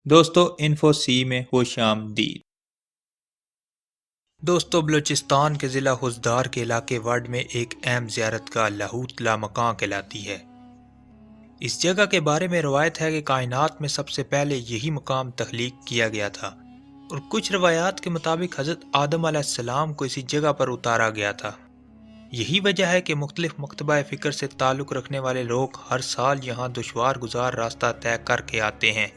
दोस्तों इन्फो सी में खुश आमदीद। दोस्तों बलूचिस्तान के ज़िला हुज़दार के इलाके वर्ड में एक अहम ज़ियारतगाह लाहूत मकां कहलाती है। इस जगह के बारे में रवायत है कि कायनात में सबसे पहले यही मकाम तख्लीक किया गया था और कुछ रवायात के मुताबिक हज़रत आदम अलैहिस्सलाम को इसी जगह पर उतारा गया था। यही वजह है कि मुख्तलिफ मकतबा फ़िक्र से ताल्लुक़ रखने वाले लोग हर साल यहाँ दुश्वार गुजार रास्ता तय करके आते हैं।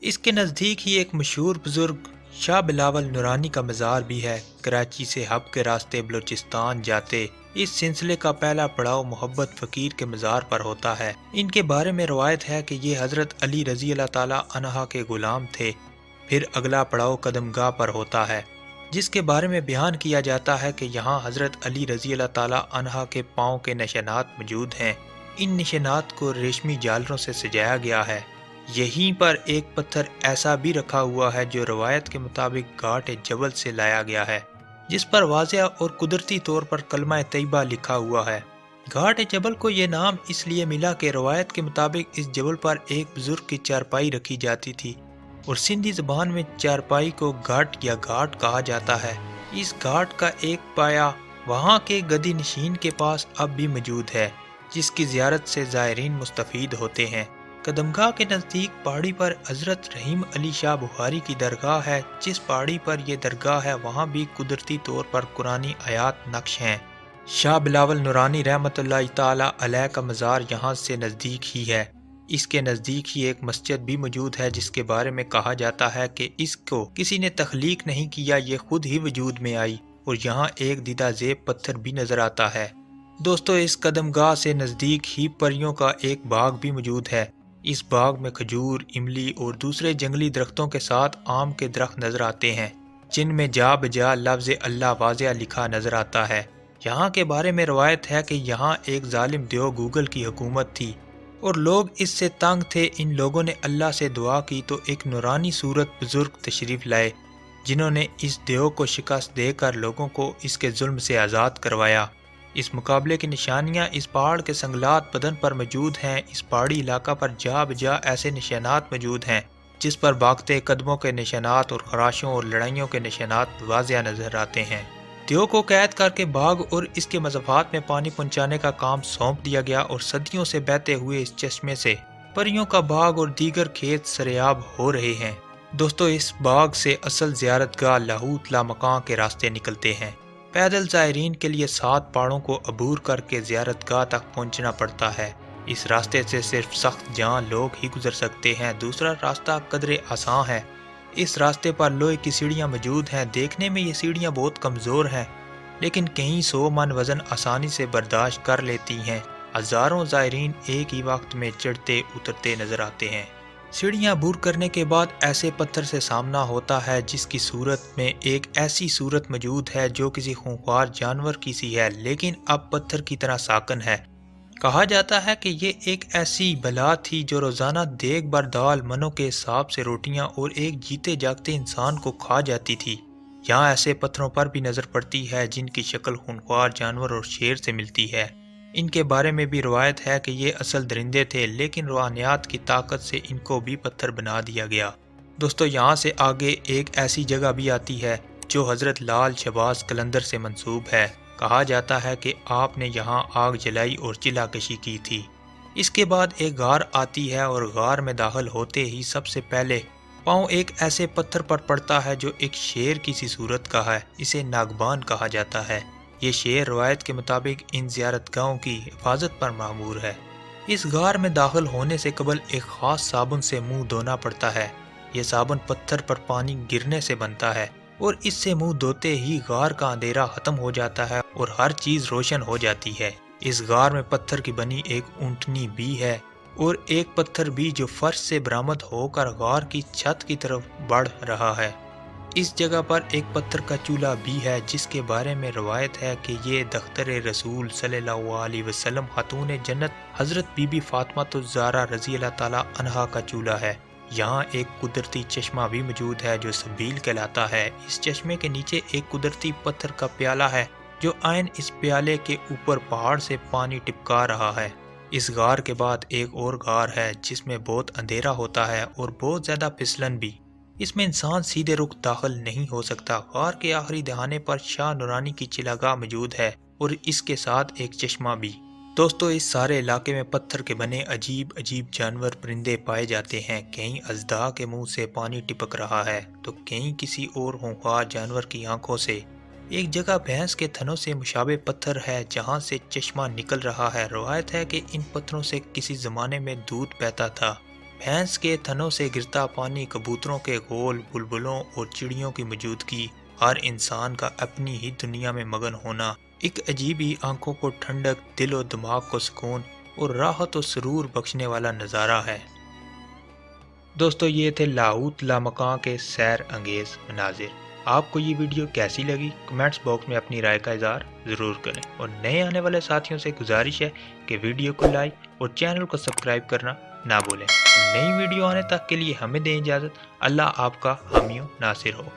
इसके नज़दीक ही एक मशहूर बुजुर्ग शाह बिलावल नूरानी का मज़ार भी है। कराची से हब के रास्ते बलूचिस्तान जाते इस सिलसिले का पहला पड़ाव मोहब्बत फ़कीर के मज़ार पर होता है। इनके बारे में रवायत है कि ये हज़रत अली रज़ी अल्लाह ताला अन्हा के ग़ुलाम थे। फिर अगला पड़ाव कदमगाह पर होता है, जिसके बारे में बयान किया जाता है कि यहाँ हज़रत अली रज़ी अल्लाह ताला अन्हा के पाँव के निशानात मौजूद हैं। इन निशानात को रेशमी झालरों से सजाया गया है। यहीं पर एक पत्थर ऐसा भी रखा हुआ है जो रवायत के मुताबिक घाट जबल से लाया गया है, जिस पर वाज़ेह और कुदरती तौर पर कलमा तैयबा लिखा हुआ है। घाट जबल को ये नाम इसलिए मिला कि रवायत के मुताबिक इस जबल पर एक बुजुर्ग की चारपाई रखी जाती थी और सिंधी ज़बान में चारपाई को घाट या घाट कहा जाता है। इस घाट का एक पाया वहाँ के गदी नशीन के पास अब भी मौजूद है, जिसकी ज़ियारत से ज़ायरीन मुस्तफ़ीद होते हैं। कदमगाह के नज़दीक पहाड़ी पर हज़रत रहीम अली शाह बुखारी की दरगाह है। जिस पहाड़ी पर यह दरगाह है वहाँ भी कुदरती तौर पर कुरानी आयात नक्श हैं। शाह बिलावल नूरानी रहमतुल्लाह ताला अलैह का मज़ार यहाँ से नज़दीक ही है। इसके नज़दीक ही एक मस्जिद भी मौजूद है, जिसके बारे में कहा जाता है कि इसको किसी ने तख्लीक नहीं किया, ये खुद ही वजूद में आई। और यहाँ एक दीदा ज़ेब पत्थर भी नज़र आता है। दोस्तों इस कदमगाह से नज़दीक ही परियों का एक बाग भी मौजूद है। इस बाग में खजूर, इमली और दूसरे जंगली दरख्तों के साथ आम के दरख्त नजर आते हैं, जिनमें जा बजा लफ्ज़ अल्लाह वाज़ेह लिखा नजर आता है। यहाँ के बारे में रवायत है कि यहाँ एक जालिम देव गूगल की हुकूमत थी और लोग इससे तंग थे। इन लोगों ने अल्लाह से दुआ की तो एक नूरानी सूरत बुजुर्ग तशरीफ़ लाए, जिन्होंने इस देव को शिकस्त देकर लोगों को इसके जुल्म से आज़ाद करवाया। इस मुकाबले की निशानियां इस पहाड़ के संगलात बदन पर मौजूद हैं। इस पहाड़ी इलाका पर जा बजा ऐसे निशानात मौजूद हैं जिस पर भागते कदमों के निशानात और खराशों और लड़ाइयों के निशानात वाज़ेह नजर आते हैं। देव को कैद करके बाग और इसके मज़ाफ़ात में पानी पहुँचाने का काम सौंप दिया गया और सदियों से बहते हुए इस चश्मे से परियों का बाग और दीगर खेत सरेआब हो रहे हैं। दोस्तों इस बाग से असल ज़ियारतगाह लाहूत मकां के रास्ते निकलते हैं। पैदल ज़ायरीन के लिए 7 पहाड़ों को अबूर करके ज़ियारतगाह तक पहुंचना पड़ता है। इस रास्ते से सिर्फ सख्त जान लोग ही गुजर सकते हैं। दूसरा रास्ता कदरे आसान है। इस रास्ते पर लोहे की सीढ़ियां मौजूद हैं। देखने में ये सीढ़ियां बहुत कमज़ोर हैं, लेकिन कई 100 मन वज़न आसानी से बर्दाश्त कर लेती हैं। हज़ारों ज़ायरीन एक ही वक्त में चढ़ते उतरते नज़र आते हैं। सीढ़ियाँ अबूर करने के बाद ऐसे पत्थर से सामना होता है जिसकी सूरत में एक ऐसी सूरत मौजूद है जो किसी खूंखार जानवर की सी है, लेकिन अब पत्थर की तरह साकन है। कहा जाता है कि ये एक ऐसी बला थी जो रोज़ाना देग भर दाल मनों के हिसाब से रोटियां और एक जीते जागते इंसान को खा जाती थी। यहाँ ऐसे पत्थरों पर भी नज़र पड़ती है जिनकी शक्ल खूंखार जानवर और शेर से मिलती है। इनके बारे में भी रवायत है कि ये असल दरिंदे थे, लेकिन रूहानियात की ताकत से इनको भी पत्थर बना दिया गया। दोस्तों यहाँ से आगे एक ऐसी जगह भी आती है जो हज़रत लाल शहबाज कलंदर से मंसूब है। कहा जाता है कि आपने यहाँ आग जलाई और चिल्ला कशी की थी। इसके बाद एक गार आती है और गार में दाखिल होते ही सबसे पहले पाँव एक ऐसे पत्थर पर पड़ता है जो एक शेर की सी सूरत का है। इसे नागबान कहा जाता है। ये शेर रवायत के मुताबिक इन ज़ियारतगाहों की हिफाजत पर मामूर है। इस गार में दाखिल होने से कबल एक ख़ास साबुन से मुंह धोना पड़ता है। यह साबुन पत्थर पर पानी गिरने से बनता है और इससे मुंह धोते ही गार का अंधेरा ख़त्म हो जाता है और हर चीज़ रोशन हो जाती है। इस गार में पत्थर की बनी एक ऊँटनी भी है और एक पत्थर भी जो फर्श से बरामद होकर गार की छत की तरफ बढ़ रहा है। इस जगह पर एक पत्थर का चूल्हा भी है जिसके बारे में रवायत है कि ये दख्तर रसूल सल्लल्लाहु अलैहि वसल्लम खातून जन्नत हज़रत बीबी फातिमा ज़हरा रज़ी अल्लाह ताला अन्हा का चूल्हा है। यहाँ एक कुदरती चश्मा भी मौजूद है जो सबील कहलाता है। इस चश्मे के नीचे एक कुदरती पत्थर का प्याला है जो आयन इस प्याले के ऊपर पहाड़ से पानी टिपका रहा है। اس غار کے بعد ایک اور غار ہے جس میں بہت اندھیرا ہوتا ہے اور بہت زیادہ پھسلن بھی۔ اس میں انسان سیدھے رخ داخل نہیں ہو سکتا۔ غار کے آخری دہانے پر شاہ نورانی کی چراگاہ موجود ہے اور اس کے ساتھ ایک چشمہ بھی۔ دوستو اس سارے علاقے میں پتھر کے بنے عجیب عجیب جانور پرندے پائے جاتے ہیں۔ کہیں اژدہا کے منہ سے پانی ٹپک رہا ہے تو کہیں کسی اور ہونہار جانور کی آنکھوں سے۔ ایک جگہ بھینس کے تھنوں سے مشابہ پتھر ہے جہاں سے چشمہ نکل رہا ہے۔ روایت ہے کہ ان پتھروں سے کسی زمانے میں دودھ بہتا تھا۔ بھینس کے تھنوں سے گرتا پانی، کبوتروں کے غول، بلبلوں اور چڑیوں کی موجودگی، ہر انسان کا اپنی ہی دنیا میں مگن ہونا ایک عجیب ہی آنکھوں کو ٹھنڈک، دل و دماغ کو سکون اور راحت و سرور بخشنے والا نظارہ ہے۔ دوستو یہ تھے لاہوت لامکاں کے سیر انگیز مناظر۔ آپ کو یہ ویڈیو کیسی لگی؟ کمنٹس باکس میں اپنی رائے کا اظہار ضرور کریں، اور نئے آنے والے ساتھیوں سے گزارش ہے کہ ویڈیو کو لائک اور چینل کو سبسکرائب کرنا نہ بھولیں۔ نئی ویڈیو آنے تک کے لیے ہمیں دیں اجازت۔ اللہ آپ کا حامی و ناصر ہو۔